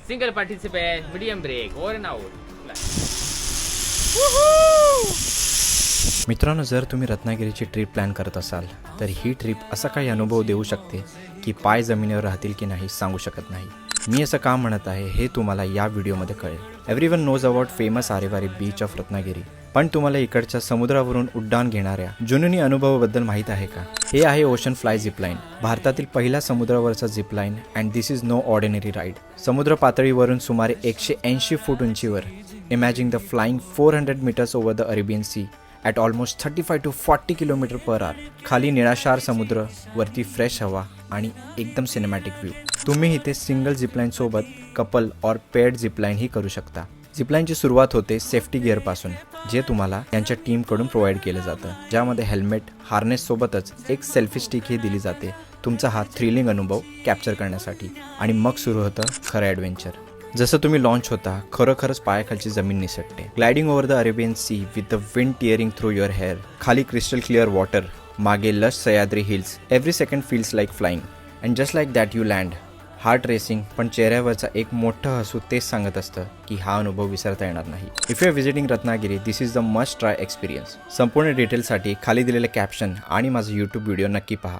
Single participant, medium break, over and out. मित्रांनो, जर तुम्ही रत्नागिरीची ट्रिप प्लॅन करत असाल तर ही ट्रिप असा काही अनुभव देऊ शकते की पाय जमिनीवर राहतील की नाही सांगू शकत नाही. मी असं का म्हणत आहे हे तुम्हाला या व्हिडिओमध्ये कळेल. Everyone knows about famous Aarewari beach of Ratnagiri, पण तुम्हाला इकडच्या समुद्रावरून उड्डाण घेणाऱ्या जुनूनी अनुभवाबद्दल माहीत आहे का? हे आहे ओशन फ्लाय झिपलाईन, भारतातील पहिला समुद्रावरचा zipline and this is no ordinary ride. समुद्र पातळीवरून सुमारे 180 फूट उंचीवर imagine the flying 400 metres over the Arabian sea at almost 35 to 40 km/h. खाली निळाशार समुद्र, वरती फ्रेश हवा आणि एकदम सिनेमॅटिक व्ह्यू. तुम्ही इथे सिंगल झिपलाईन सोबत कपल और पेड झिपलाईन ही करू शकता. झिपलाईनची सुरुवात होते सेफ्टी गिअरपासून, जे तुम्हाला त्यांच्या टीमकडून प्रोव्हाइड केलं जातं, ज्यामध्ये हेल्मेट, हार्नेस सोबतच एक सेल्फी स्टिक ही दिली जाते तुमचा हा थ्रिलिंग अनुभव कॅप्चर करण्यासाठी. आणि मग सुरू होतं खरं ॲडव्हेंचर. जसं तुम्ही लॉन्च होता, खरोखरच पायाखालची जमीन निसटते. Gliding over the Arabian sea with the wind tearing through your hair. खाली क्रिस्टल क्लिअर वॉटर, मागे lush Sahyadri hills. Every second feels like flying and just like that you land. Heart racing, पण चेहऱ्यावरचा एक मोठं हसू तेच सांगत असतं की हा अनुभव विसरता येणार नाही. If you are visiting Ratnagiri, this is the must try experience. संपूर्ण डिटेलसाठी खाली दिलेले कॅप्शन आणि माझा यूट्यूब व्हिडिओ नक्की पहा.